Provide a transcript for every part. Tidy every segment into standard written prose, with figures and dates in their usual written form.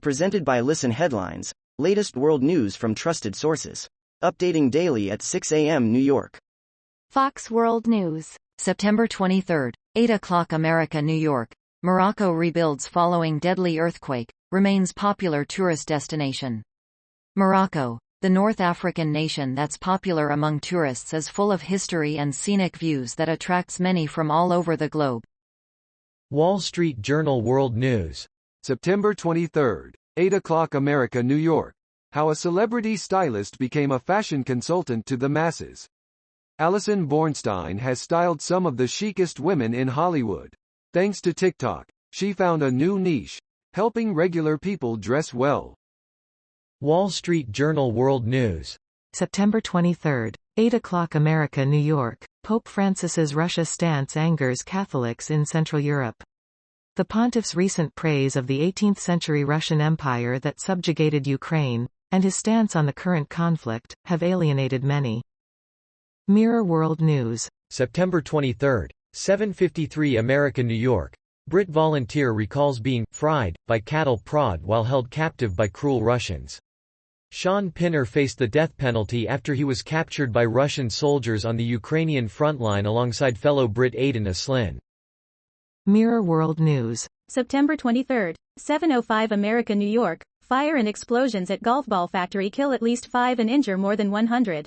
Presented by Listen Headlines, latest world news from trusted sources. Updating daily at 6 a.m. New York. Fox World News. September 23, 8 o'clock America, New York. Morocco rebuilds following deadly earthquake, remains popular tourist destination. Morocco, the North African nation that's popular among tourists, is full of history and scenic views that attracts many from all over the globe. Wall Street Journal World News. September 23, 8 o'clock America, New York. How a celebrity stylist became a fashion consultant to the masses. Alison Bornstein has styled some of the chicest women in Hollywood. Thanks to TikTok, she found a new niche, helping regular people dress well. Wall Street Journal World News. September 23, 8 o'clock America, New York. Pope Francis's Russia stance angers Catholics in Central Europe. The pontiff's recent praise of the 18th-century Russian Empire that subjugated Ukraine, and his stance on the current conflict, have alienated many. Mirror World News. September 23, 7:53 America, New York. Brit volunteer recalls being fried by cattle prod while held captive by cruel Russians. Sean Pinner faced the death penalty after he was captured by Russian soldiers on the Ukrainian frontline alongside fellow Brit Aidan Aslin. Mirror World News. September 23, 7:05 America, New York. Fire and explosions at golf ball factory kill at least 5 and injure more than 100.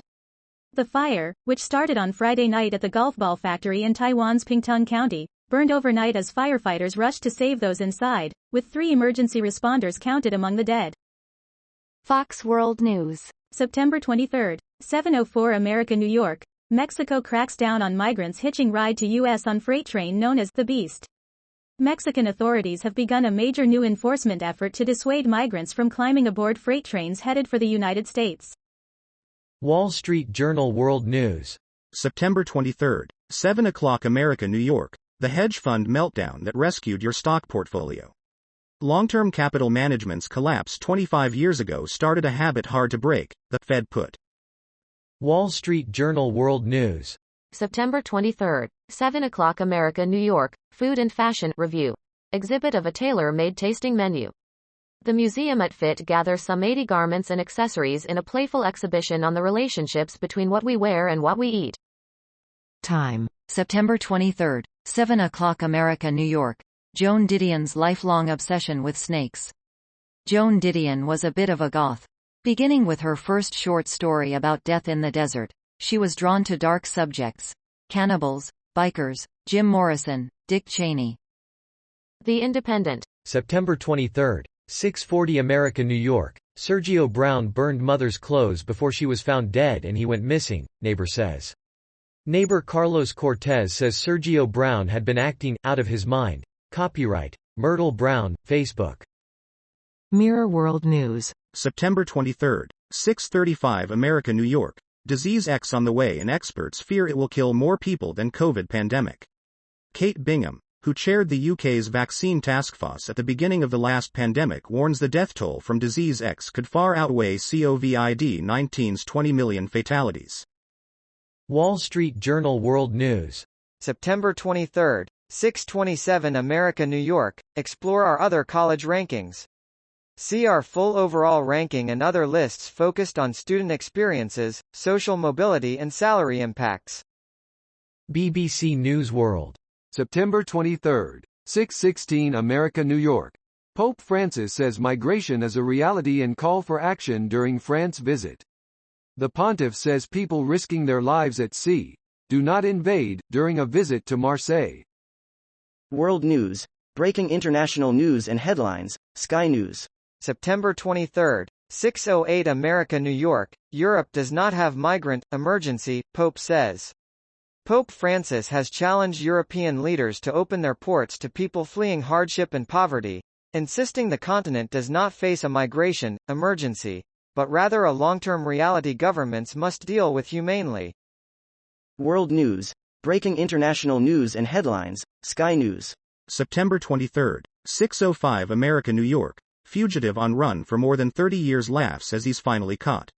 The fire, which started on Friday night at the golf ball factory in Taiwan's Pingtung County, burned overnight as firefighters rushed to save those inside, with 3 emergency responders counted among the dead. Fox World News. September 23, 7:04 America, New York. Mexico cracks down on migrants hitching ride to U.S. on freight train known as the Beast. Mexican authorities have begun a major new enforcement effort to dissuade migrants from climbing aboard freight trains headed for the United States. Wall Street Journal World News. September 23, 7 o'clock America, New York. The hedge fund meltdown that rescued your stock portfolio. Long-term capital management's collapse 25 years ago started a habit hard to break, the Fed put. Wall Street Journal World News. September 23, 7 o'clock America, New York. Food and Fashion Review. Exhibit of a tailor-made tasting menu. The museum at FIT gathers some 80 garments and accessories in a playful exhibition on the relationships between what we wear and what we eat. Time. September 23, 7 o'clock America, New York. Joan Didion's lifelong obsession with snakes. Joan Didion was a bit of a goth. Beginning with her first short story about death in the desert, she was drawn to dark subjects. Cannibals, bikers, Jim Morrison, Dick Cheney. The Independent. September 23, 6:40 America, New York. Sergio Brown burned mother's clothes before she was found dead and he went missing, neighbor says. Neighbor Carlos Cortez says Sergio Brown had been acting out of his mind. Copyright Myrtle Brown, Facebook. Mirror World News. September 23, 6:35 America, New York. Disease X on the way and experts fear it will kill more people than COVID pandemic. Kate Bingham, who chaired the UK's vaccine task force at the beginning of the last pandemic, warns the death toll from Disease X could far outweigh COVID-19's 20 million fatalities. Wall Street Journal World News. September 23, 6:27 America, New York. Explore our other college rankings. See our full overall ranking and other lists focused on student experiences, social mobility and salary impacts. BBC News World. September 23, 6:16 America, New York. Pope Francis says migration is a reality and call for action during France visit. The pontiff says people risking their lives at sea do not invade during a visit to Marseille. World News. Breaking international news and headlines. Sky News. September 23, 6:08 America, New York. Europe does not have migrant emergency, Pope says. Pope Francis has challenged European leaders to open their ports to people fleeing hardship and poverty, insisting the continent does not face a migration emergency, but rather a long-term reality governments must deal with humanely. World News. Breaking international news and headlines. Sky News. September 23, 6:05 America, New York. Fugitive on run for more than 30 years laughs as he's finally caught.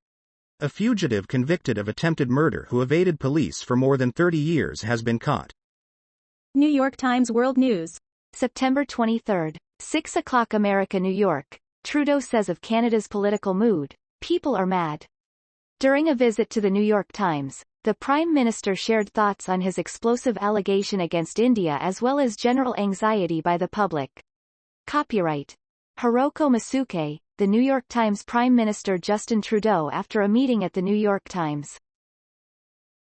A fugitive convicted of attempted murder who evaded police for more than 30 years has been caught. New York Times World News. September 23, 6 o'clock America, New York. Trudeau says of Canada's political mood, "People are mad." During a visit to the New York Times, the Prime Minister shared thoughts on his explosive allegation against India as well as general anxiety by the public. Copyright Hiroko Masuke, The New York Times Prime Minister Justin Trudeau after a meeting at the New York Times.